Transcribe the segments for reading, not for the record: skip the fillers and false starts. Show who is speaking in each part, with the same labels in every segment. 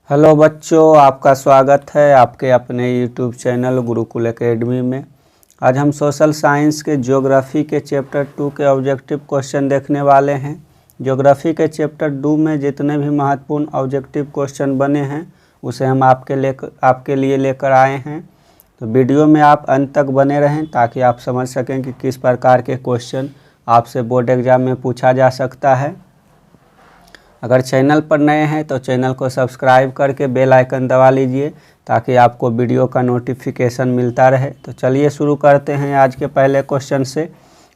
Speaker 1: Hello बच्चों, आपका स्वागत है आपके अपने यूट्यूब चैनल गुरुकुल एकेडमी में। आज हम सोशल साइंस के ज्योग्राफी के चैप्टर 2 के ऑब्जेक्टिव क्वेश्चन देखने वाले हैं। ज्योग्राफी के चैप्टर 2 में जितने भी महत्वपूर्ण ऑब्जेक्टिव क्वेश्चन बने हैं उसे हम आपके लिए लेकर आए हैं। तो वीडियो में आप अंत तक बने रहें ताकि आप समझ सकें कि किस प्रकार के क्वेश्चन आपसे बोर्ड एग्ज़ाम में पूछा जा सकता है। अगर चैनल पर नए हैं तो चैनल को सब्सक्राइब करके बेल आइकन दबा लीजिए ताकि आपको वीडियो का नोटिफिकेशन मिलता रहे। तो चलिए शुरू करते हैं आज के पहले क्वेश्चन से।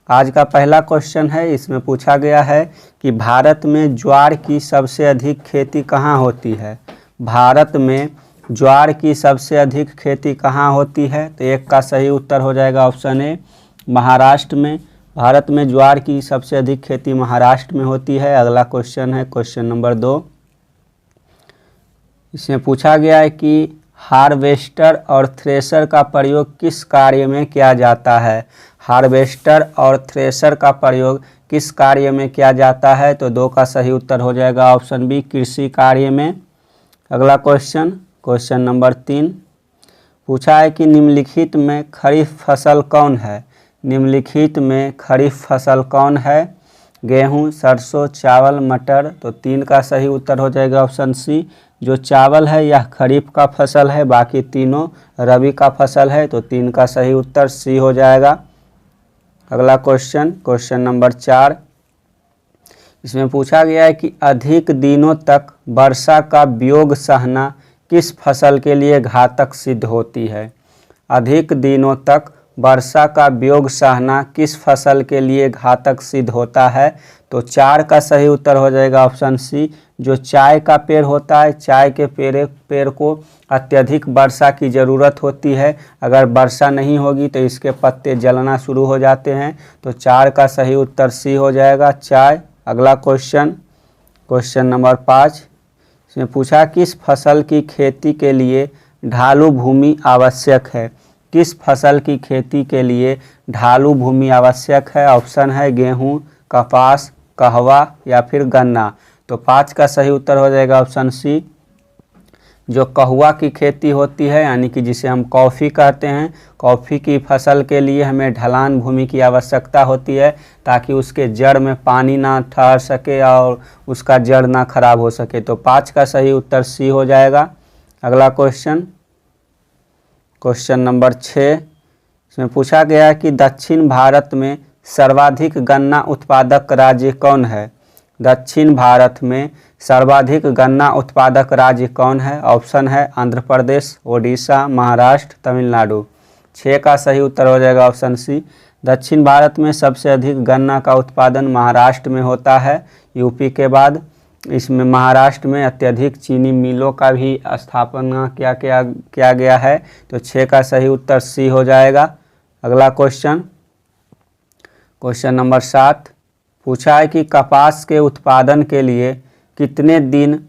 Speaker 1: आज का पहला क्वेश्चन है, इसमें पूछा गया है कि भारत में ज्वार की सबसे अधिक खेती कहाँ होती है। भारत में ज्वार की सबसे अधिक खेती कहाँ होती है। तो एक का सही उत्तर हो जाएगा ऑप्शन ए, महाराष्ट्र में। भारत में ज्वार की सबसे अधिक खेती महाराष्ट्र में होती है। अगला क्वेश्चन है क्वेश्चन नंबर 2। इसमें पूछा गया है कि हार्वेस्टर और थ्रेशर का प्रयोग किस कार्य में किया जाता है। हार्वेस्टर और थ्रेशर का प्रयोग किस कार्य में किया जाता है। तो 2 का सही उत्तर हो जाएगा ऑप्शन बी, कृषि कार्य में। अगला क्वेश्चन नंबर 3 पूछा है कि निम्नलिखित में खरीफ फसल कौन है। निम्नलिखित में खरीफ फसल कौन है। गेहूं, सरसों, चावल, मटर। तो 3 का सही उत्तर हो जाएगा ऑप्शन सी, जो चावल है यह खरीफ का फसल है, बाकी तीनों रबी का फसल है। तो 3 का सही उत्तर सी हो जाएगा। अगला क्वेश्चन नंबर 4। इसमें पूछा गया है कि अधिक दिनों तक वर्षा का वियोग सहना किस फसल के लिए घातक सिद्ध होती है। अधिक दिनों तक वर्षा का वियोग सहना किस फसल के लिए घातक सिद्ध होता है। तो 4 का सही उत्तर हो जाएगा ऑप्शन सी, जो चाय का पेड़ होता है। चाय के पेड़ को अत्यधिक वर्षा की ज़रूरत होती है। अगर वर्षा नहीं होगी तो इसके पत्ते जलना शुरू हो जाते हैं। तो 4 का सही उत्तर सी हो जाएगा, चाय। अगला क्वेश्चन नंबर 5। इसमें पूछा किस फसल की खेती के लिए ढालू भूमि आवश्यक है। किस फसल की खेती के लिए ढालू भूमि आवश्यक है। ऑप्शन है गेहूं, कपास, कहवा या फिर गन्ना। तो 5 का सही उत्तर हो जाएगा ऑप्शन सी, जो कहवा की खेती होती है, यानी कि जिसे हम कॉफ़ी कहते हैं। कॉफ़ी की फसल के लिए हमें ढलान भूमि की आवश्यकता होती है ताकि उसके जड़ में पानी ना ठहर सके और उसका जड़ ना खराब हो सके। तो 5 का सही उत्तर सी हो जाएगा। अगला क्वेश्चन नंबर 6। इसमें पूछा गया है कि दक्षिण भारत में सर्वाधिक गन्ना उत्पादक राज्य कौन है। दक्षिण भारत में सर्वाधिक गन्ना उत्पादक राज्य कौन है। ऑप्शन है आंध्र प्रदेश, ओडिशा, महाराष्ट्र, तमिलनाडु। 6 का सही उत्तर हो जाएगा ऑप्शन सी, दक्षिण भारत में सबसे अधिक गन्ना का उत्पादन महाराष्ट्र में होता है, यूपी के बाद। इसमें महाराष्ट्र में अत्यधिक चीनी मिलों का भी स्थापना किया गया है। तो 6 का सही उत्तर सी हो जाएगा। अगला क्वेश्चन नंबर 7 पूछा है कि कपास के उत्पादन के लिए कितने दिन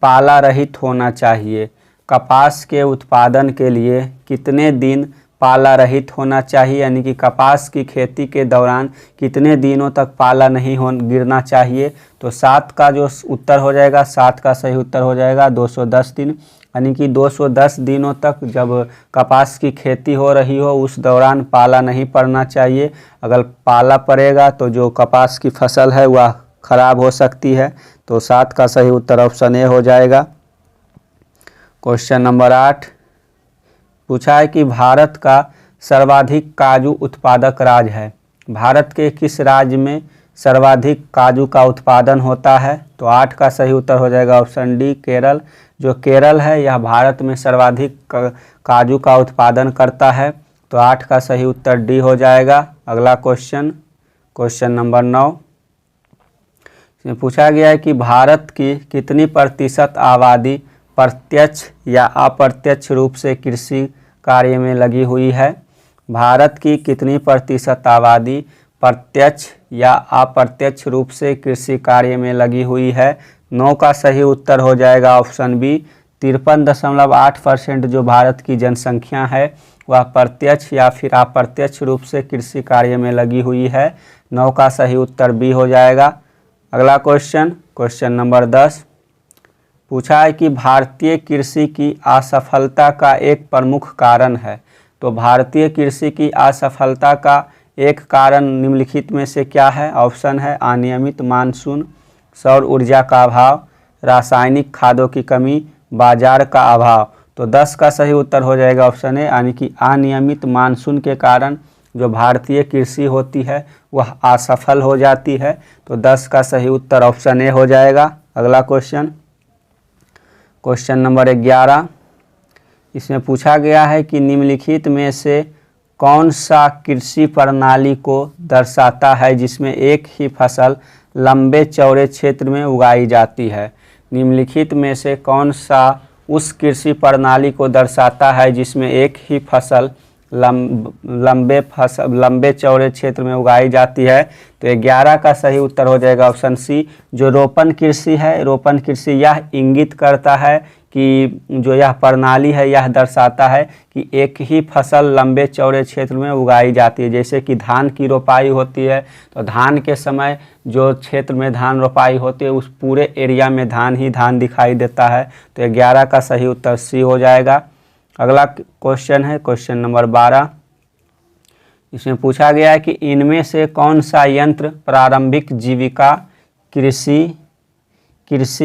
Speaker 1: पाला रहित होना चाहिए। कपास के उत्पादन के लिए कितने दिन पाला रहित होना चाहिए, यानी कि कपास की खेती के दौरान कितने दिनों तक पाला नहीं गिरना चाहिए। तो 7 का जो उत्तर हो जाएगा, 7 का सही उत्तर हो जाएगा 210 दिन, यानी कि 210 दिनों तक जब कपास की खेती हो रही हो उस दौरान पाला नहीं पड़ना चाहिए। अगर पाला पड़ेगा तो जो कपास की फसल है वह खराब हो सकती है। तो 7 का सही उत्तर ऑप्शन ए हो जाएगा। क्वेश्चन नंबर 8 पूछा है कि भारत का सर्वाधिक काजू उत्पादक राज्य है। भारत के किस राज्य में सर्वाधिक काजू का उत्पादन होता है। तो 8 का सही उत्तर हो जाएगा ऑप्शन डी, केरल। जो केरल है यह भारत में सर्वाधिक काजू का उत्पादन करता है। तो 8 का सही उत्तर डी हो जाएगा। अगला क्वेश्चन नंबर 9। इसमें पूछा गया है कि भारत की कितनी प्रतिशत आबादी प्रत्यक्ष या अप्रत्यक्ष रूप से कृषि कार्य में लगी हुई है। भारत की कितनी प्रतिशत आबादी प्रत्यक्ष या अप्रत्यक्ष रूप से कृषि कार्य में लगी हुई है। 9 का सही उत्तर हो जाएगा ऑप्शन बी, 53.8% जो भारत की जनसंख्या है वह प्रत्यक्ष या फिर अप्रत्यक्ष रूप से कृषि कार्य में लगी हुई है। 9 का सही उत्तर बी हो जाएगा। अगला क्वेश्चन नंबर 10। पूछा है कि भारतीय कृषि की असफलता का एक प्रमुख कारण है। तो भारतीय कृषि की असफलता का एक कारण निम्नलिखित में से क्या है? ऑप्शन है अनियमित मानसून, सौर ऊर्जा का अभाव, रासायनिक खादों की कमी, बाजार का अभाव। तो 10 का सही उत्तर हो जाएगा ऑप्शन ए, यानी कि अनियमित मानसून के कारण जो भारतीय कृषि होती है वह असफल हो जाती है। तो 10 का सही उत्तर ऑप्शन ए हो जाएगा। अगला क्वेश्चन, क्वेश्चन नंबर 11, इसमें पूछा गया है कि निम्नलिखित में से कौन सा कृषि प्रणाली को दर्शाता है जिसमें एक ही फसल लंबे चौड़े क्षेत्र में उगाई जाती है? निम्नलिखित में से कौन सा उस कृषि प्रणाली को दर्शाता है जिसमें एक ही फसल लंबे चौड़े क्षेत्र में उगाई जाती है? तो 11 का सही उत्तर हो जाएगा ऑप्शन सी, जो रोपण कृषि है। रोपण कृषि यह इंगित करता है कि जो यह प्रणाली है यह दर्शाता है कि एक ही फसल लंबे चौड़े क्षेत्र में उगाई जाती है। जैसे कि धान की रोपाई होती है तो धान के समय जो क्षेत्र में धान रोपाई होती है उस पूरे एरिया में धान ही धान दिखाई देता है। तो 11 का सही उत्तर सी हो जाएगा। अगला क्वेश्चन है क्वेश्चन नंबर 12, इसमें पूछा गया है कि इनमें से कौन सा यंत्र प्रारंभिक जीविका कृषि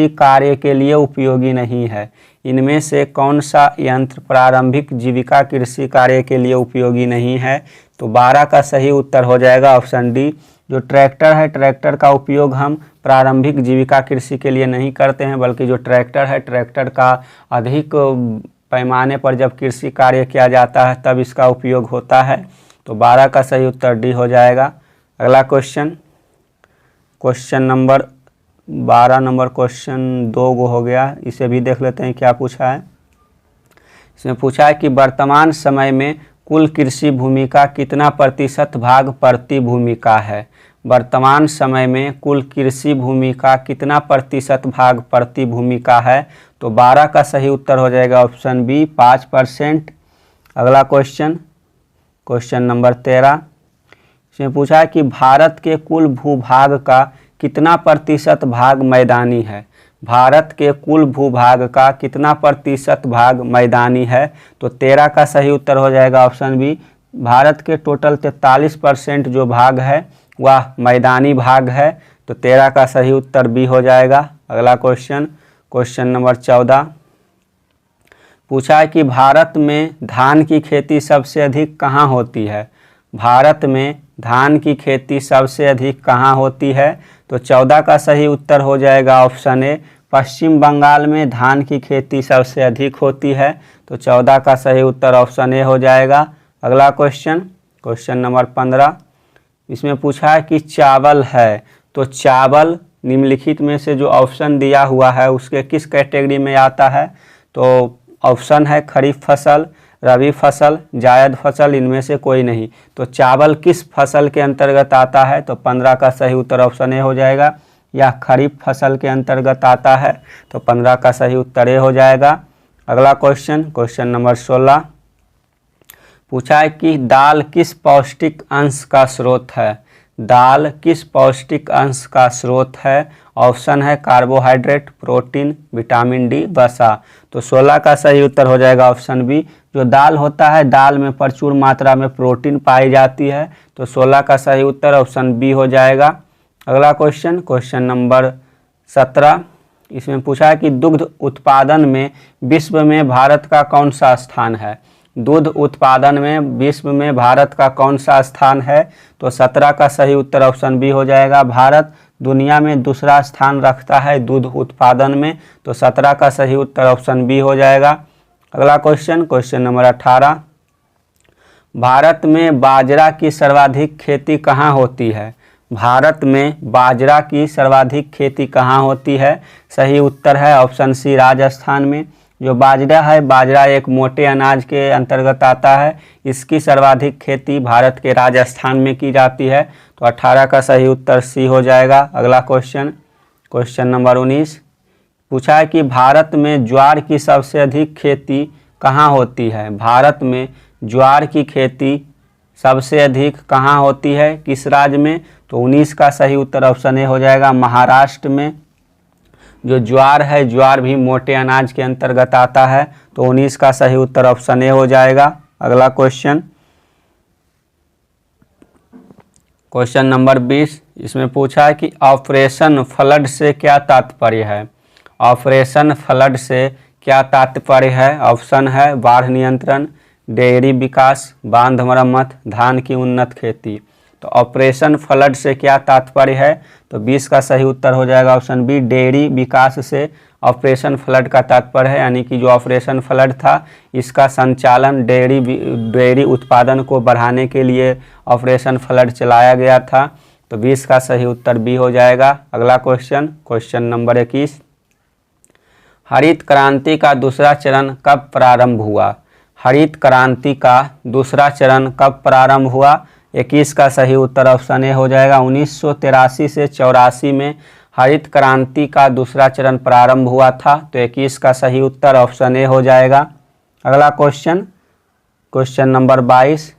Speaker 1: कार्य के लिए उपयोगी नहीं है? इनमें से कौन सा यंत्र प्रारंभिक जीविका कृषि कार्य के लिए उपयोगी नहीं है? तो 12 का सही उत्तर हो जाएगा ऑप्शन डी, जो ट्रैक्टर है। ट्रैक्टर का उपयोग हम प्रारंभिक जीविका कृषि के लिए नहीं करते हैं, बल्कि जो ट्रैक्टर है ट्रैक्टर का अधिक पैमाने पर जब कृषि कार्य किया जाता है तब इसका उपयोग होता है। तो 12 का सही उत्तर डी हो जाएगा। अगला question, question number 12 number question 2 गो हो गया, इसे भी देख लेते हैं क्या पूछा है। इसमें पूछा है कि वर्तमान समय में कुल कृषि भूमि का कितना प्रतिशत भाग प्रति भूमि का है? वर्तमान समय में कुल कृषि भूमि का कितना प्रतिशत भाग प्रति भूमि का है? तो 12 का सही उत्तर हो जाएगा ऑप्शन बी, 5%। अगला क्वेश्चन, क्वेश्चन नंबर 13, इसमें पूछा है कि भारत के कुल भूभाग का कितना प्रतिशत भाग मैदानी है? भारत के कुल भूभाग का कितना प्रतिशत भाग मैदानी है? तो 13 का सही उत्तर हो जाएगा ऑप्शन बी, भारत के टोटल 43% जो भाग है वह मैदानी भाग है। तो 13 का सही उत्तर बी हो जाएगा। अगला क्वेश्चन, क्वेश्चन नंबर 14, पूछा है कि भारत में धान की खेती सबसे अधिक कहाँ होती है? भारत में धान की खेती सबसे अधिक कहाँ होती है? तो 14 का सही उत्तर हो जाएगा ऑप्शन ए, पश्चिम बंगाल में धान की खेती सबसे अधिक होती है। तो 14 का सही उत्तर ऑप्शन ए हो जाएगा। अगला क्वेश्चन, क्वेश्चन नंबर 15, इसमें पूछा है कि चावल है, तो चावल निम्नलिखित में से जो ऑप्शन दिया हुआ है उसके किस कैटेगरी में आता है? तो ऑप्शन है खरीफ फसल, रबी फसल, जायद फसल, इनमें से कोई नहीं। तो चावल किस फसल के अंतर्गत आता है? तो 15 का सही उत्तर ऑप्शन ए हो जाएगा, यह खरीफ फसल के अंतर्गत आता है। तो 15 का सही उत्तर ए हो जाएगा। अगला क्वेश्चन, क्वेश्चन नंबर 16, पूछा है कि दाल किस पौष्टिक अंश का स्रोत है? दाल किस पौष्टिक अंश का स्रोत है? ऑप्शन है कार्बोहाइड्रेट, प्रोटीन, विटामिन डी, वसा। तो 16 का सही उत्तर हो जाएगा ऑप्शन बी, जो दाल होता है दाल में प्रचुर मात्रा में प्रोटीन पाई जाती है। तो 16 का सही उत्तर ऑप्शन बी हो जाएगा। अगला क्वेश्चन, क्वेश्चन नंबर 17, इसमें पूछा है कि दुग्ध उत्पादन में विश्व में भारत का कौन सा स्थान है? दूध उत्पादन में विश्व में भारत का कौन सा स्थान है? तो 17 का सही उत्तर ऑप्शन बी हो जाएगा, भारत दुनिया में दूसरा स्थान रखता है दूध उत्पादन में। तो 17 का सही उत्तर ऑप्शन बी हो जाएगा। अगला क्वेश्चन, क्वेश्चन नंबर 18, भारत में बाजरा की सर्वाधिक खेती कहाँ होती है? भारत में बाजरा की सर्वाधिक खेती कहाँ होती है? सही उत्तर है ऑप्शन सी, राजस्थान में। जो बाजरा है, बाजरा एक मोटे अनाज के अंतर्गत आता है, इसकी सर्वाधिक खेती भारत के राजस्थान में की जाती है। तो 18 का सही उत्तर सी हो जाएगा। अगला क्वेश्चन, क्वेश्चन नंबर 19, पूछा है कि भारत में ज्वार की सबसे अधिक खेती कहाँ होती है? भारत में ज्वार की खेती सबसे अधिक कहाँ होती है, किस राज्य में? तो 19 का सही उत्तर ऑप्शन ए हो जाएगा, महाराष्ट्र में। जो ज्वार है, ज्वार भी मोटे अनाज के अंतर्गत आता है। तो 19 का सही उत्तर ऑप्शन ए हो जाएगा। अगला क्वेश्चन, क्वेश्चन नंबर 20, इसमें पूछा है कि ऑपरेशन फ्लड से क्या तात्पर्य है। ऑपरेशन फ्लड से क्या तात्पर्य है। ऑप्शन है बाढ़ नियंत्रण, डेयरी विकास, बांध मरम्मत, धान की उन्नत खेती। तो ऑपरेशन फ्लड से क्या तात्पर्य है। तो 20 का सही उत्तर हो जाएगा ऑप्शन बी, डेयरी विकास से ऑपरेशन फ्लड का तात्पर्य है। यानी कि जो ऑपरेशन फ्लड था इसका संचालन डेयरी उत्पादन को बढ़ाने के लिए ऑपरेशन फ्लड चलाया गया था। तो 20 का सही उत्तर बी हो जाएगा। अगला क्वेश्चन, क्वेश्चन नंबर 21, हरित क्रांति का दूसरा चरण कब प्रारंभ हुआ। हरित क्रांति का दूसरा चरण कब प्रारंभ हुआ। 21 का सही उत्तर ऑप्शन ए हो जाएगा। 1983 से 84 में हरित क्रांति का दूसरा चरण प्रारंभ हुआ था। तो 21 का सही उत्तर ऑप्शन ए हो जाएगा। अगला क्वेश्चन, क्वेश्चन नंबर 22,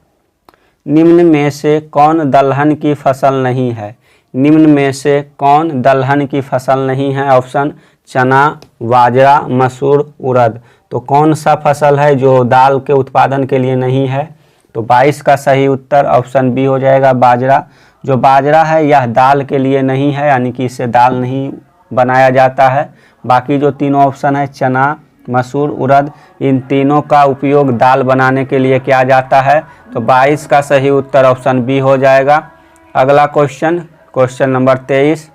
Speaker 1: निम्न में से कौन दलहन की फसल नहीं है। निम्न में से कौन दलहन की फसल नहीं है। ऑप्शन चना, बाजरा, मसूर, उड़द। तो कौन सा फसल है जो दाल के उत्पादन के लिए नहीं है। तो 22 का सही उत्तर ऑप्शन बी हो जाएगा, बाजरा। जो बाजरा है यह दाल के लिए नहीं है, यानी कि इससे दाल नहीं बनाया जाता है। बाकी जो तीनों ऑप्शन है चना, मसूर, उड़द, इन तीनों का उपयोग दाल बनाने के लिए किया जाता है। तो 22 का सही उत्तर ऑप्शन बी हो जाएगा। अगला question, question number 23,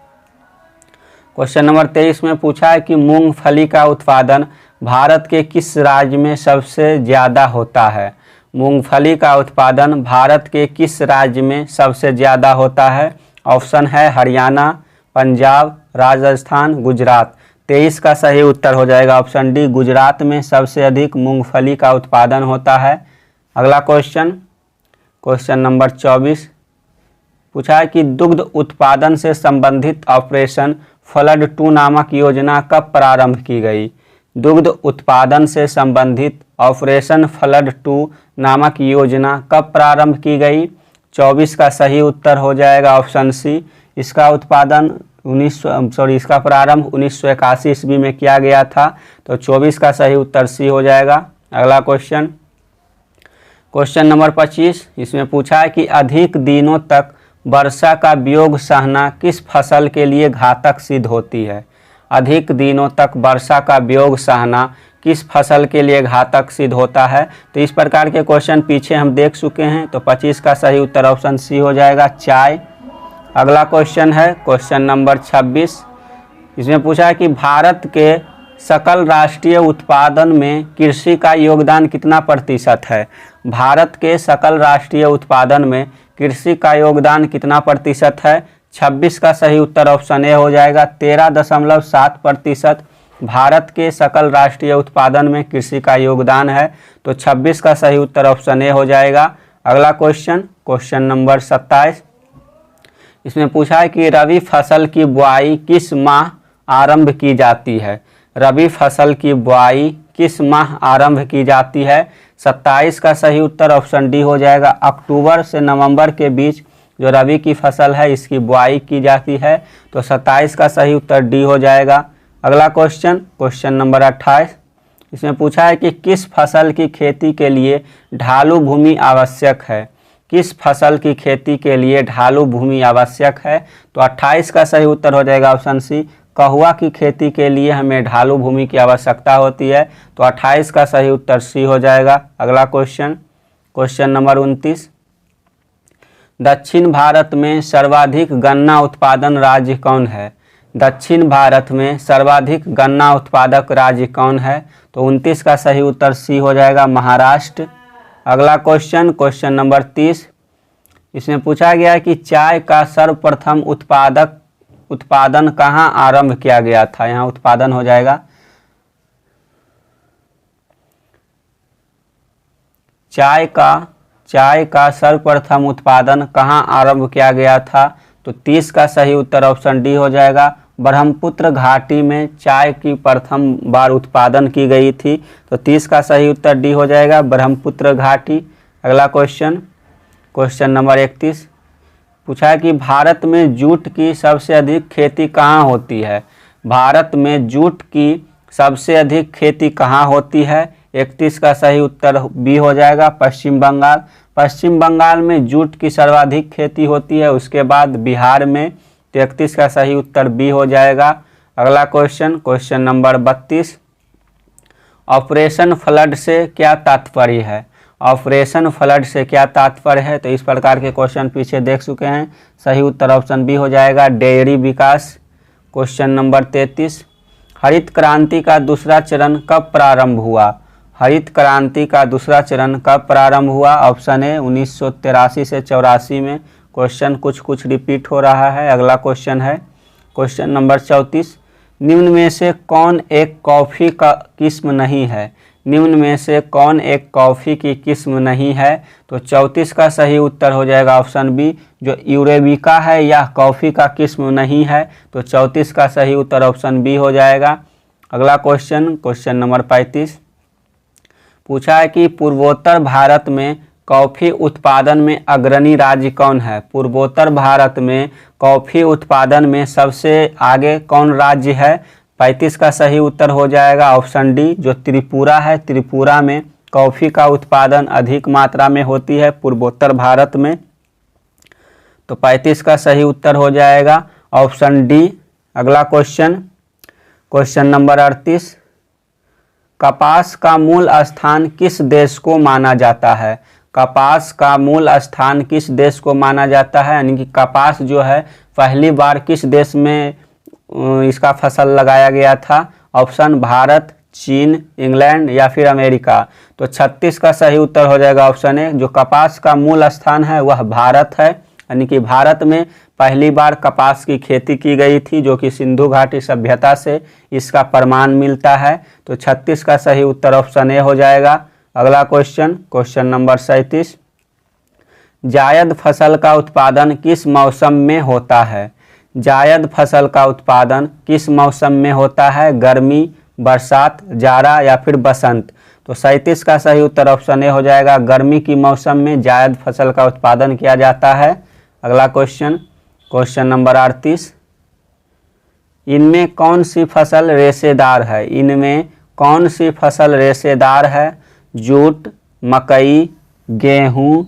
Speaker 1: question number 23 में पूछा है कि मूंगफली का उत्पादन भारत के किस राज्य में सबसे ज़्यादा होता है। मूंगफली का उत्पादन भारत के किस राज्य में सबसे ज़्यादा होता है। ऑप्शन है हरियाणा, पंजाब, राजस्थान, गुजरात। 23 का सही उत्तर हो जाएगा ऑप्शन डी, गुजरात में सबसे अधिक मूंगफली का उत्पादन होता है। अगला क्वेश्चन, क्वेश्चन नंबर 24, पूछा है कि दुग्ध उत्पादन से संबंधित ऑपरेशन फ्लड 2 नामक योजना कब प्रारंभ की गई। दुग्ध उत्पादन से संबंधित ऑपरेशन फ्लड 2 नामक योजना कब प्रारंभ की गई। 24 का सही उत्तर हो जाएगा ऑप्शन सी, इसका उत्पादन इसका प्रारंभ 1981 ईस्वी में किया गया था। तो 24 का सही उत्तर सी हो जाएगा। अगला क्वेश्चन, क्वेश्चन नंबर 25, इसमें पूछा है कि अधिक दिनों तक वर्षा का वियोग सहना किस फसल के लिए घातक सिद्ध होती है। अधिक दिनों तक वर्षा का वियोग सहना किस फसल के लिए घातक सिद्ध होता है। तो इस प्रकार के क्वेश्चन पीछे हम देख चुके हैं। तो 25 का सही उत्तर ऑप्शन सी हो जाएगा, चाय। अगला क्वेश्चन है क्वेश्चन नंबर 26, इसमें पूछा है कि भारत के सकल राष्ट्रीय उत्पादन में कृषि का योगदान कितना प्रतिशत है। भारत के सकल राष्ट्रीय उत्पादन में कृषि का योगदान कितना प्रतिशत है। 26 का सही उत्तर ऑप्शन ए हो जाएगा, 13.7% भारत के सकल राष्ट्रीय उत्पादन में कृषि का योगदान है। तो 26 का सही उत्तर ऑप्शन ए हो जाएगा। अगला क्वेश्चन, क्वेश्चन नंबर 27, इसमें पूछा है कि रबी फसल की बुआई किस माह आरंभ की जाती है। रबी फसल की बुआई किस माह आरंभ की जाती है। 27 का सही उत्तर ऑप्शन डी हो जाएगा, अक्टूबर से नवंबर के बीच जो रबी की फसल है इसकी बुआई की जाती है। तो 27 का सही उत्तर डी हो जाएगा। अगला क्वेश्चन, क्वेश्चन नंबर 28, इसमें पूछा है कि किस फसल की खेती के लिए ढालू भूमि आवश्यक है। किस फसल की खेती के लिए ढालू भूमि आवश्यक है। तो 28 का सही उत्तर हो जाएगा ऑप्शन सी, कहुआ की खेती के लिए हमें ढालू भूमि की आवश्यकता होती है। तो 28 का सही उत्तर सी हो जाएगा। अगला क्वेश्चन, क्वेश्चन नंबर 29, दक्षिण भारत में सर्वाधिक गन्ना उत्पादन राज्य कौन है। दक्षिण भारत में सर्वाधिक गन्ना उत्पादक राज्य कौन है। तो 29 का सही उत्तर सी हो जाएगा, महाराष्ट्र। अगला क्वेश्चन, क्वेश्चन नंबर 30, इसमें पूछा गया है कि चाय का सर्वप्रथम उत्पादन कहाँ आरंभ किया गया था। यहाँ उत्पादन हो जाएगा, चाय का सर्वप्रथम उत्पादन कहाँ आरंभ किया गया था। तो 30 का सही उत्तर ऑप्शन डी हो जाएगा, ब्रह्मपुत्र घाटी में चाय की प्रथम बार उत्पादन की गई थी। तो 30 का सही उत्तर डी हो जाएगा, ब्रह्मपुत्र घाटी। अगला क्वेश्चन, क्वेश्चन नंबर 31, पूछा है कि भारत में जूट की सबसे अधिक खेती कहाँ होती है। भारत में जूट की सबसे अधिक खेती कहाँ होती है? 31 का सही उत्तर बी हो जाएगा, पश्चिम बंगाल। पश्चिम बंगाल में जूट की सर्वाधिक खेती होती है, उसके बाद बिहार में। 31 का सही उत्तर बी हो जाएगा। अगला question, question number 32, operation flood से क्या तात्पर्य है? ऑपरेशन फ्लड से क्या तात्पर्य है? तो इस प्रकार के क्वेश्चन पीछे देख चुके हैं। सही उत्तर ऑप्शन बी हो जाएगा, डेयरी विकास। क्वेश्चन नंबर 33, हरित क्रांति का दूसरा चरण कब प्रारंभ हुआ? हरित क्रांति का दूसरा चरण कब प्रारंभ हुआ? ऑप्शन ए 1983 से 84 में। क्वेश्चन कुछ रिपीट हो रहा है। अगला क्वेश्चन है क्वेश्चन नंबर 34, निम्न में से कौन एक कॉफ़ी का किस्म नहीं है? निम्न में से कौन एक कॉफ़ी की किस्म नहीं है? तो 34 का सही उत्तर हो जाएगा ऑप्शन बी, जो यूरेबिका है यह कॉफ़ी का किस्म नहीं है। तो 34 का सही उत्तर ऑप्शन बी हो जाएगा। अगला क्वेश्चन, क्वेश्चन नंबर 35, पूछा है कि पूर्वोत्तर भारत में कॉफ़ी उत्पादन में अग्रणी राज्य कौन है? पूर्वोत्तर भारत में कॉफ़ी उत्पादन में सबसे आगे कौन राज्य है? 35 का सही उत्तर हो जाएगा ऑप्शन डी, जो त्रिपुरा है। त्रिपुरा में कॉफ़ी का उत्पादन अधिक मात्रा में होती है पूर्वोत्तर भारत में। तो 35 का सही उत्तर हो जाएगा ऑप्शन डी। अगला क्वेश्चन, क्वेश्चन नंबर 38, कपास का मूल स्थान किस देश को माना जाता है? कपास का मूल स्थान किस देश को माना जाता है? यानी कि कपास जो है पहली बार किस देश में इसका फसल लगाया गया था? ऑप्शन भारत, चीन, इंग्लैंड या फिर अमेरिका। तो 36 का सही उत्तर हो जाएगा ऑप्शन ए, जो कपास का मूल स्थान है वह भारत है। यानी कि भारत में पहली बार कपास की खेती की गई थी, जो कि सिंधु घाटी सभ्यता से इसका प्रमाण मिलता है। तो 36 का सही उत्तर ऑप्शन ए हो जाएगा। अगला क्वेश्चन, क्वेश्चन नंबर 37, जायद फसल का उत्पादन किस मौसम में होता है? जायद फसल का उत्पादन किस मौसम में होता है? गर्मी, बरसात, जाड़ा या फिर बसंत। तो 37 का सही उत्तर ऑप्शन ए हो जाएगा, गर्मी की मौसम में जायद फसल का उत्पादन किया जाता है। अगला क्वेश्चन, क्वेश्चन नंबर 38, इनमें कौन सी फसल रेशेदार है? इनमें कौन सी फसल रेशेदार है? जूट, मकई, गेहूँ,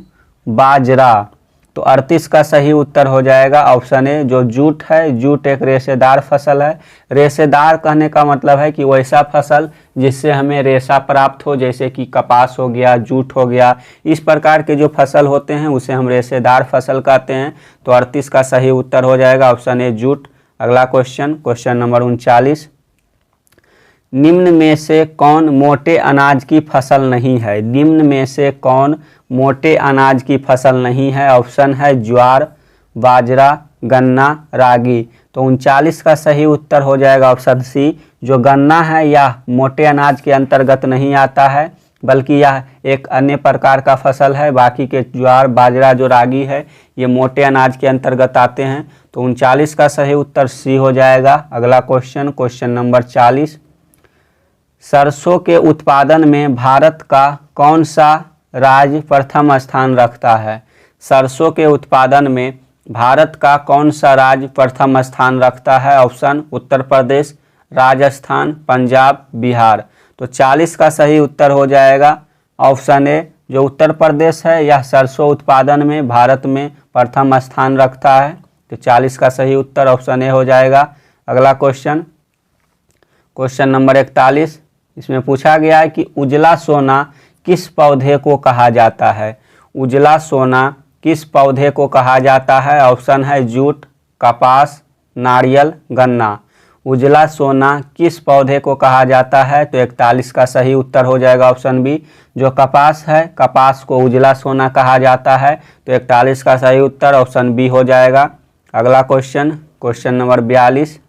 Speaker 1: बाजरा। तो 38 का सही उत्तर हो जाएगा ऑप्शन ए, जो जूट है। जूट एक रेशेदार फसल है। रेशेदार कहने का मतलब है कि वैसा फसल जिससे हमें रेशा प्राप्त हो, जैसे कि कपास हो गया, जूट हो गया। इस प्रकार के जो फसल होते हैं उसे हम रेशेदार फसल कहते हैं। तो 38 का सही उत्तर हो जाएगा ऑप्शन ए, जूट। अगला क्वेश्चन, क्वेश्चन नंबर 39, निम्न में से कौन मोटे अनाज की फसल नहीं है? निम्न में से कौन मोटे अनाज की फसल नहीं है? ऑप्शन है ज्वार, बाजरा, गन्ना, रागी। तो 39 का सही उत्तर हो जाएगा ऑप्शन सी, जो गन्ना है यह मोटे अनाज के अंतर्गत नहीं आता है, बल्कि यह एक अन्य प्रकार का फसल है। बाकी के ज्वार, बाजरा, जो रागी है ये मोटे अनाज के अंतर्गत आते हैं। तो 39 का सही उत्तर सी हो जाएगा। अगला क्वेश्चन, क्वेश्चन नंबर 40, सरसों के उत्पादन में भारत का कौन सा राज्य प्रथम स्थान रखता है? सरसों के उत्पादन में भारत का कौन सा राज्य प्रथम स्थान रखता है? ऑप्शन उत्तर प्रदेश, राजस्थान, पंजाब, बिहार। तो 40 का सही उत्तर हो जाएगा ऑप्शन ए, जो उत्तर प्रदेश है यह सरसों उत्पादन में भारत में प्रथम स्थान रखता है। तो 40 का सही उत्तर ऑप्शन ए हो जाएगा। अगला क्वेश्चन, क्वेश्चन नंबर 41, इसमें पूछा गया है कि उजला सोना किस पौधे को कहा जाता है? उजला सोना किस पौधे को कहा जाता है? ऑप्शन है जूट, कपास, नारियल, गन्ना। उजला सोना किस पौधे को कहा जाता है? तो 41 का सही उत्तर हो जाएगा ऑप्शन बी, जो कपास है कपास को उजला सोना कहा जाता है। तो 41 का सही उत्तर ऑप्शन बी हो जाएगा। अगला क्वेश्चन, क्वेश्चन नंबर 42,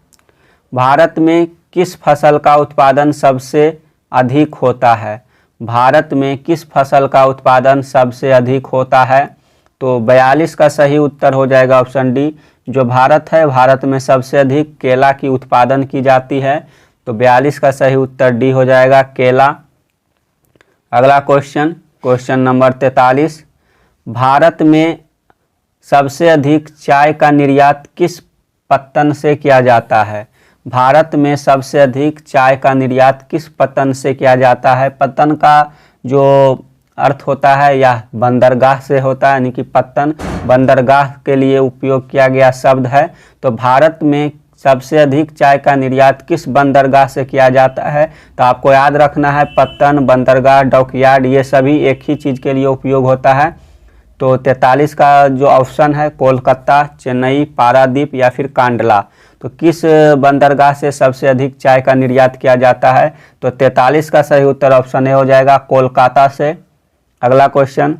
Speaker 1: भारत में किस फसल का उत्पादन सबसे अधिक होता है? भारत में किस फसल का उत्पादन सबसे अधिक होता है? तो 42 का सही उत्तर हो जाएगा ऑप्शन डी, जो भारत है भारत में सबसे अधिक केला की उत्पादन की जाती है। तो 42 का सही उत्तर डी हो जाएगा, केला। अगला क्वेश्चन, क्वेश्चन नंबर 43, भारत में सबसे अधिक चाय का निर्यात किस पत्तन से किया जाता है? भारत में सबसे अधिक चाय का निर्यात किस पत्तन से किया जाता है? पत्तन का जो अर्थ होता है यह बंदरगाह से होता है, यानी कि पत्तन बंदरगाह के लिए उपयोग किया गया शब्द है। तो भारत में सबसे अधिक चाय का निर्यात किस बंदरगाह से किया जाता है? तो आपको याद रखना है पत्तन, बंदरगाह, डॉकयार्ड ये सभी एक ही चीज़ के लिए उपयोग होता है। तो 43 का जो ऑप्शन है कोलकाता, चेन्नई, पारादीप या फिर कांडला। तो किस बंदरगाह से सबसे अधिक चाय का निर्यात किया जाता है? तो 43 का सही उत्तर ऑप्शन ए हो जाएगा, कोलकाता से। अगला क्वेश्चन,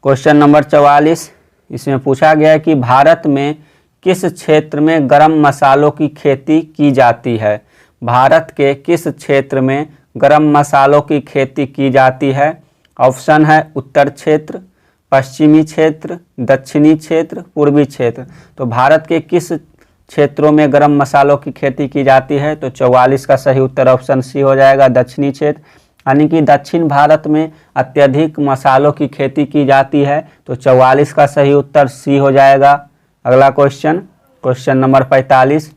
Speaker 1: क्वेश्चन नंबर 44, इसमें पूछा गया है कि भारत में किस क्षेत्र में गरम मसालों की खेती की जाती है? भारत के किस क्षेत्र में गरम मसालों की खेती की जाती है? ऑप्शन है उत्तर क्षेत्र, पश्चिमी क्षेत्र, दक्षिणी क्षेत्र, पूर्वी क्षेत्र। तो भारत के किस क्षेत्रों में गरम मसालों की खेती की जाती है? तो 44 का सही उत्तर ऑप्शन सी हो जाएगा, दक्षिणी क्षेत्र। यानी कि दक्षिण भारत में अत्यधिक मसालों की खेती की जाती है। तो 44 का सही उत्तर सी हो जाएगा। अगला क्वेश्चन, क्वेश्चन नंबर 45,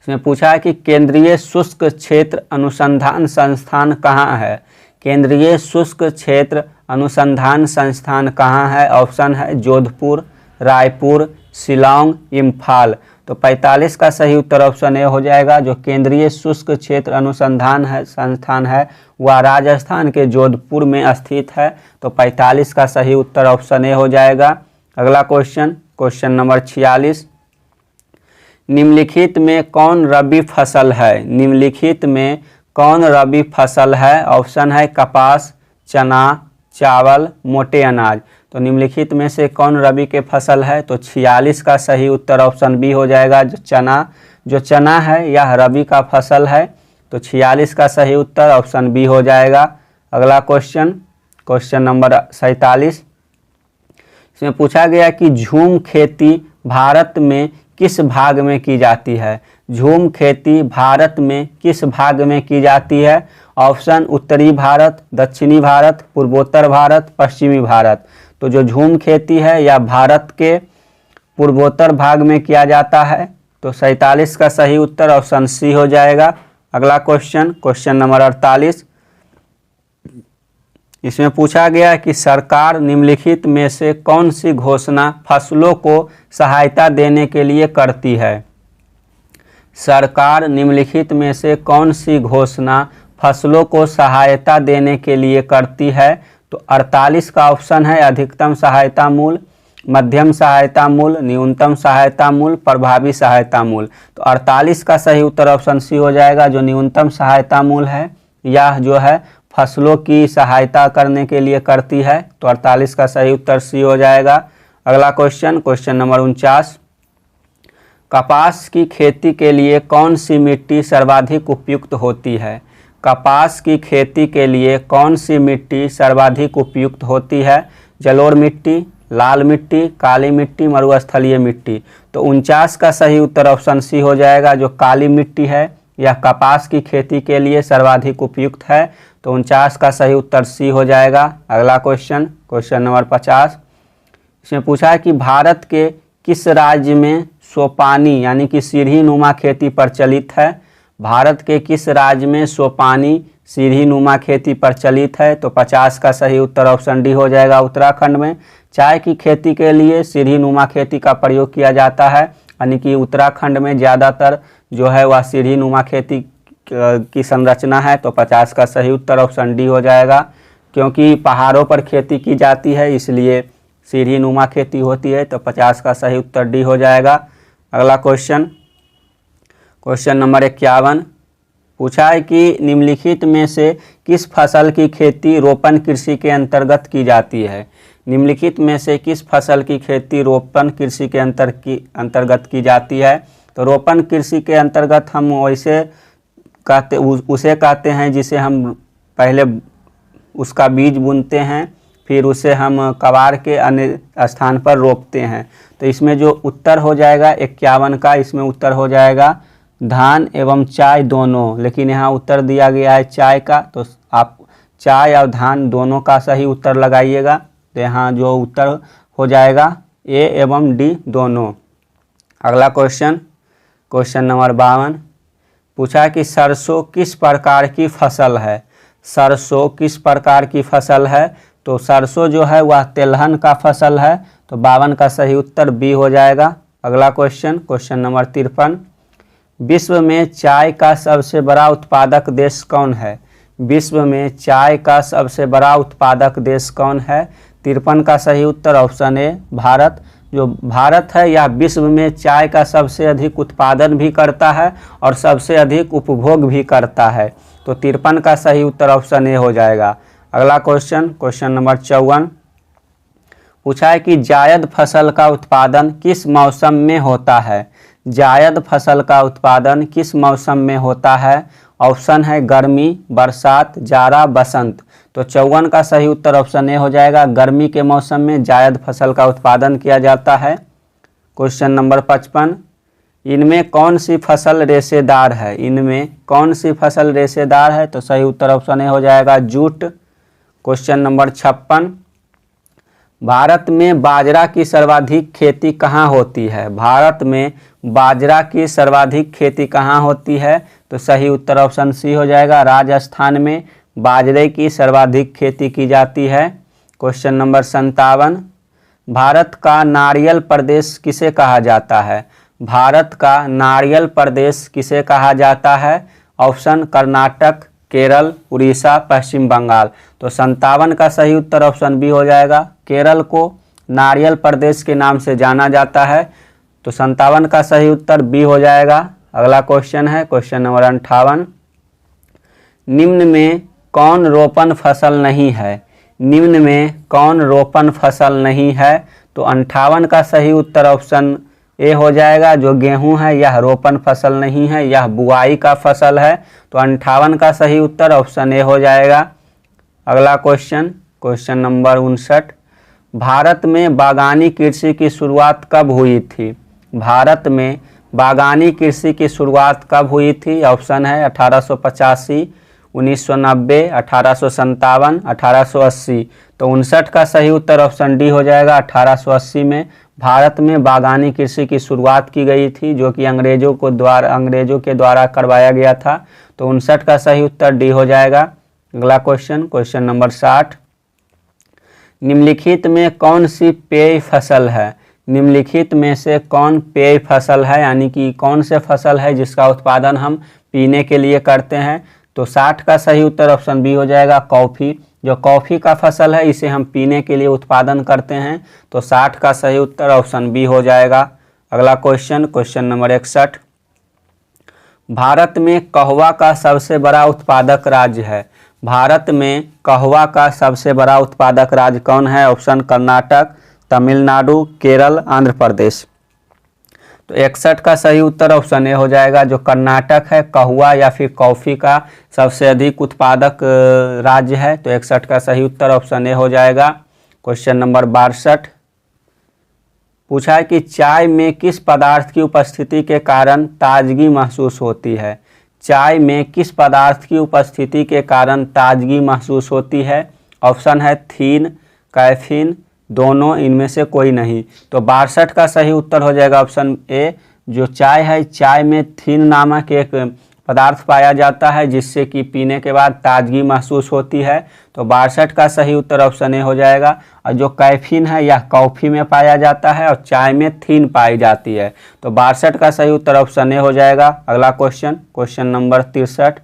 Speaker 1: इसमें पूछा है कि केंद्रीय शुष्क क्षेत्र अनुसंधान संस्थान कहाँ है? केंद्रीय शुष्क क्षेत्र अनुसंधान संस्थान कहाँ है? ऑप्शन है जोधपुर, रायपुर, शिलांग, इम्फाल। तो 45 का सही उत्तर ऑप्शन ए हो जाएगा। जो केंद्रीय शुष्क क्षेत्र अनुसंधान है संस्थान है वह राजस्थान के जोधपुर में स्थित है। तो 45 का सही उत्तर ऑप्शन ए हो जाएगा। अगला क्वेश्चन, क्वेश्चन नंबर 46, निम्नलिखित में कौन रबी फसल है? निम्नलिखित में कौन रबी फसल है? ऑप्शन है कपास, चना, चावल, मोटे अनाज। तो निम्नलिखित में से कौन रबी के फसल है? तो 46 का सही उत्तर ऑप्शन बी हो जाएगा, जो चना है यह रबी का फसल है। तो 46 का सही उत्तर ऑप्शन बी हो जाएगा। अगला क्वेश्चन, क्वेश्चन नंबर 47, इसमें पूछा गया कि झूम खेती भारत में किस भाग में की जाती है? झूम खेती भारत में किस भाग में की जाती है? ऑप्शन उत्तरी भारत, दक्षिणी भारत, पूर्वोत्तर भारत, पश्चिमी भारत। तो जो झूम खेती है यह भारत के पूर्वोत्तर भाग में किया जाता है। तो 47 का सही उत्तर ऑप्शन सी हो जाएगा। अगला क्वेश्चन, क्वेश्चन नंबर 48, इसमें पूछा गया कि सरकार निम्नलिखित में से कौन सी घोषणा फसलों को सहायता देने के लिए करती है? सरकार निम्नलिखित में से कौन सी घोषणा फसलों को सहायता देने के लिए करती है? तो 48 का ऑप्शन है अधिकतम सहायता मूल्य, मध्यम सहायता मूल्य, न्यूनतम सहायता मूल्य, प्रभावी सहायता मूल्य। तो 48 का सही उत्तर ऑप्शन सी हो जाएगा। जो न्यूनतम सहायता मूल्य है यह जो है फसलों की सहायता करने के लिए करती है। तो 48 का सही उत्तर सी हो जाएगा। अगला क्वेश्चन, क्वेश्चन नंबर 49, कपास की खेती के लिए कौन सी मिट्टी सर्वाधिक उपयुक्त होती है? कपास की खेती के लिए कौन सी मिट्टी सर्वाधिक उपयुक्त होती है? जलोढ़ मिट्टी, लाल मिट्टी, काली मिट्टी, मरुस्थलीय मिट्टी। तो 49 का सही उत्तर ऑप्शन सी हो जाएगा। जो काली मिट्टी है यह कपास की खेती के लिए सर्वाधिक उपयुक्त है। तो 49 का सही उत्तर सी हो जाएगा। अगला क्वेश्चन, क्वेश्चन नंबर 50, इसमें पूछा है कि भारत के किस राज्य में सोपानी यानी कि सीढ़ी नुमा खेती प्रचलित है? भारत के किस राज्य में सोपानी सीढ़ी नुमा खेती प्रचलित है? तो 50 का सही उत्तर ऑप्शन डी हो जाएगा, उत्तराखंड में। चाय की खेती के लिए सीढ़ी नुमा खेती का प्रयोग किया जाता है, यानी कि उत्तराखंड में ज़्यादातर जो है वह सीढ़ी नुमा खेती की संरचना है। तो 50 का सही उत्तर ऑप्शन डी हो जाएगा। क्योंकि पहाड़ों पर खेती की जाती है इसलिए सीढ़ी नुमा खेती होती है। तो 50 का सही उत्तर डी हो जाएगा। अगला क्वेश्चन, क्वेश्चन नंबर 51, पूछा है कि निम्नलिखित में से किस फसल की खेती रोपण कृषि के अंतर्गत की जाती है? निम्नलिखित में से किस फसल की खेती रोपण कृषि के अंतर्गत की जाती है? तो रोपण कृषि के अंतर्गत हम वैसे उसे कहते हैं जिसे हम पहले उसका बीज बुनते हैं, फिर उसे हम कबाड़ के अन्य स्थान पर रोपते हैं। तो इसमें जो उत्तर हो जाएगा 51 का, इसमें उत्तर हो जाएगा धान एवं चाय दोनों, लेकिन यहाँ उत्तर दिया गया है चाय का। तो आप चाय और धान दोनों का सही उत्तर लगाइएगा। तो यहाँ जो उत्तर हो जाएगा ए एवं डी दोनों। अगला क्वेश्चन, क्वेश्चन नंबर 52 पूछा कि सरसों किस प्रकार की फसल है। सरसों किस प्रकार की फसल है, तो सरसों जो है वह तिलहन का फसल है, तो 52 का सही उत्तर बी हो जाएगा। अगला क्वेश्चन, क्वेश्चन नंबर 53 विश्व में चाय का सबसे बड़ा उत्पादक देश कौन है। विश्व में चाय का सबसे बड़ा उत्पादक देश कौन है। 53 का सही उत्तर ऑप्शन ए भारत। जो भारत है यह विश्व में चाय का सबसे अधिक उत्पादन भी करता है और सबसे अधिक उपभोग भी करता है, तो 53 का सही उत्तर ऑप्शन ए हो जाएगा। अगला क्वेश्चन, क्वेश्चन नंबर 54 पूछा है कि जायद फसल का उत्पादन किस मौसम में होता है। जायद फसल का उत्पादन किस मौसम में होता है। ऑप्शन है गर्मी, बरसात, जाड़ा, बसंत, तो 54 का सही उत्तर ऑप्शन ए हो जाएगा। गर्मी के मौसम में जायद फसल का उत्पादन किया जाता है। क्वेश्चन नंबर 55 इनमें कौन सी फसल रेशेदार है। इनमें कौन सी फसल रेशेदार है, तो सही उत्तर ऑप्शन ए हो जाएगा जूट। क्वेश्चन नंबर 56 भारत में बाजरा की सर्वाधिक खेती कहाँ होती है। भारत में बाजरा की सर्वाधिक खेती कहाँ होती है, तो सही उत्तर ऑप्शन सी हो जाएगा। राजस्थान में बाजरे की सर्वाधिक खेती की जाती है। क्वेश्चन नंबर 57 भारत का नारियल प्रदेश किसे कहा जाता है। भारत का नारियल प्रदेश किसे कहा जाता है। ऑप्शन कर्नाटक, केरल, उड़ीसा, पश्चिम बंगाल, तो 57 का सही उत्तर ऑप्शन बी हो जाएगा। केरल को नारियल प्रदेश के नाम से जाना जाता है, तो 57 का सही उत्तर बी हो जाएगा। अगला क्वेश्चन है क्वेश्चन नंबर 58 निम्न में कौन रोपण फसल नहीं है। निम्न में कौन रोपण फसल नहीं है, तो 58 का सही उत्तर ऑप्शन ए हो जाएगा। जो गेहूं है यह रोपण फसल नहीं है, यह बुआई का फसल है, तो 58 का सही उत्तर ऑप्शन ए हो जाएगा। अगला क्वेश्चन, क्वेश्चन नंबर 59 भारत में बागानी कृषि की शुरुआत कब हुई थी। भारत में बागानी कृषि की शुरुआत कब हुई थी। ऑप्शन है 1885, 1990, 1857, 1880, तो 59 का सही उत्तर ऑप्शन डी हो जाएगा। 1880 में भारत में बागानी कृषि की शुरुआत की गई थी, जो कि अंग्रेजों के द्वारा करवाया गया था, तो 59 का सही उत्तर डी हो जाएगा। अगला क्वेश्चन, क्वेश्चन नंबर 60 निम्नलिखित में कौन सी पेय फसल है। निम्नलिखित में से कौन पेय फसल है, यानी कि कौन से फसल है जिसका उत्पादन हम पीने के लिए करते हैं, तो 60 का सही उत्तर ऑप्शन बी हो जाएगा कॉफ़ी। जो कॉफ़ी का फसल है इसे हम पीने के लिए उत्पादन करते हैं, तो 60 का सही उत्तर ऑप्शन बी हो जाएगा। अगला क्वेश्चन, क्वेश्चन नंबर 61 भारत में कहवा का सबसे बड़ा उत्पादक राज्य है। भारत में कहवा का सबसे बड़ा उत्पादक राज्य कौन है। ऑप्शन कर्नाटक, तमिलनाडु, केरल, आंध्र प्रदेश, तो 61 का सही उत्तर ऑप्शन ए हो जाएगा। जो कर्नाटक है कहवा या फिर कॉफ़ी का सबसे अधिक उत्पादक राज्य है, तो 61 का सही उत्तर ऑप्शन ए हो जाएगा। क्वेश्चन नंबर 62 पूछा है कि चाय में किस पदार्थ की उपस्थिति के कारण ताजगी महसूस होती है। चाय में किस पदार्थ की उपस्थिति के कारण ताजगी महसूस होती है। ऑप्शन है थीन, कैफीन, दोनों, इनमें से कोई नहीं, तो 62 का सही उत्तर हो जाएगा ऑप्शन ए। जो चाय है, चाय में थीन नामक एक पदार्थ पाया जाता है जिससे कि पीने के बाद ताजगी महसूस होती है, तो 62 का सही उत्तर ऑप्शन ए हो जाएगा। और जो कैफीन है यह कॉफ़ी में पाया जाता है और चाय में थीन पाई जाती है, तो 62 का सही उत्तर ऑप्शन ए हो जाएगा। अगला क्वेश्चन, क्वेश्चन नंबर 63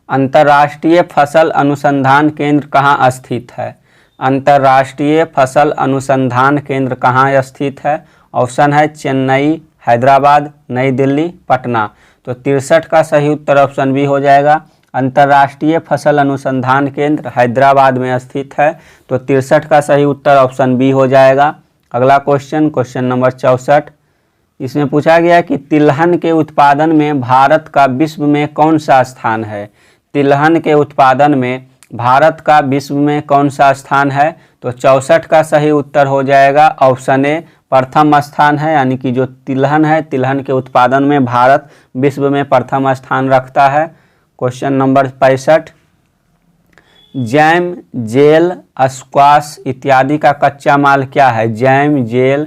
Speaker 1: अंतर्राष्ट्रीय फसल अनुसंधान केंद्र कहाँ स्थित है। अंतर्राष्ट्रीय फसल अनुसंधान केंद्र कहाँ स्थित है। ऑप्शन है चेन्नई, हैदराबाद, नई दिल्ली, पटना, तो 63 का सही उत्तर ऑप्शन बी हो जाएगा। अंतर्राष्ट्रीय फसल अनुसंधान केंद्र हैदराबाद में स्थित है, तो 63 का सही उत्तर ऑप्शन बी हो जाएगा। अगला क्वेश्चन, क्वेश्चन नंबर 64 इसमें पूछा गया कि तिलहन के उत्पादन में भारत का विश्व में कौन सा स्थान है। तिलहन के उत्पादन में भारत का विश्व में कौन सा स्थान है, तो 64 का सही उत्तर हो जाएगा ऑप्शन ए प्रथम स्थान है, यानी कि जो तिलहन है तिलहन के उत्पादन में भारत विश्व में प्रथम स्थान रखता है। Question number 65 jam, jelly, squash इत्यादि का कच्चा माल क्या है। जैम, जेल,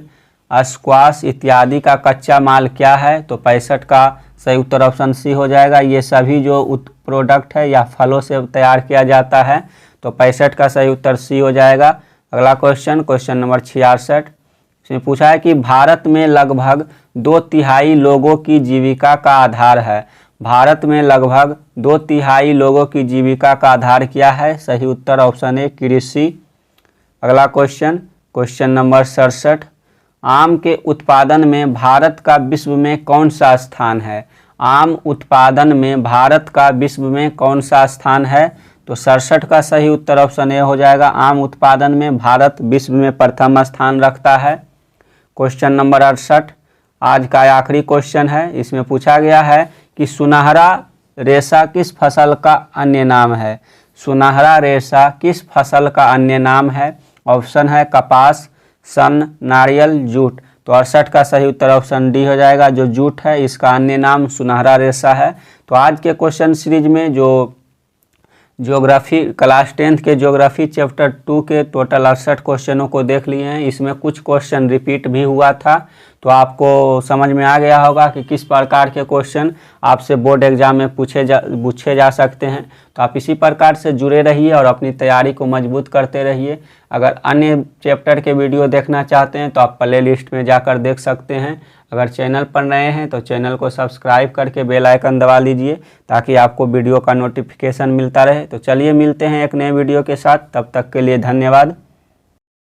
Speaker 1: स्क्वाश इत्यादि का कच्चा माल क्या है? तो 65 का सही उत्तर ऑप्शन सी हो जाएगा। ये सभी जो प्रोडक्ट है या फलों से तैयार किया जाता है, तो 65 का सही उत्तर सी हो जाएगा। अगला क्वेश्चन, क्वेश्चन नंबर 66, इसमें पूछा है कि भारत में लगभग 2/3 लोगों की जीविका का आधार है। भारत में लगभग 2/3 लोगों की जीविका का आधार क्या है? सही उत्तर ऑप्शन ए कृषि। अगला क्वेश्चन, क्वेश्चन नंबर 67, आम के उत्पादन में भारत का विश्व में कौन सा स्थान है? आम उत्पादन में भारत का विश्व में कौन सा स्थान है? तो 67 का सही उत्तर ऑप्शन ए हो जाएगा। आम उत्पादन में भारत विश्व में प्रथम स्थान रखता है। क्वेश्चन नंबर 68 आज का आखिरी क्वेश्चन है। इसमें पूछा गया है कि सुनहरा रेशा किस फसल का अन्य नाम है? सुनहरा रेशा किस फसल का अन्य नाम है? ऑप्शन है कपास, सन, नारियल, जूट। तो 68 का सही उत्तर ऑप्शन डी हो जाएगा। जो जूट है इसका अन्य नाम सुनहरा रेशा है। तो आज के क्वेश्चन सीरीज में जो ज्योग्राफी क्लास 10th के ज्योग्राफी चैप्टर 2 के टोटल 68 क्वेश्चनों को देख लिए हैं। इसमें कुछ क्वेश्चन रिपीट भी हुआ था, तो आपको समझ में आ गया होगा कि किस प्रकार के क्वेश्चन आपसे बोर्ड एग्जाम में पूछे जा सकते हैं। तो आप इसी प्रकार से जुड़े रहिए और अपनी तैयारी को मजबूत करते रहिए। अगर अन्य चैप्टर के वीडियो देखना चाहते हैं तो आप प्ले लिस्ट में जाकर देख सकते हैं। अगर चैनल पर नए हैं तो चैनल को सब्सक्राइब करके बेल आइकन दबा लीजिए ताकि आपको वीडियो का नोटिफिकेशन मिलता रहे। तो चलिए मिलते हैं एक नए वीडियो के साथ, तब तक के लिए धन्यवाद।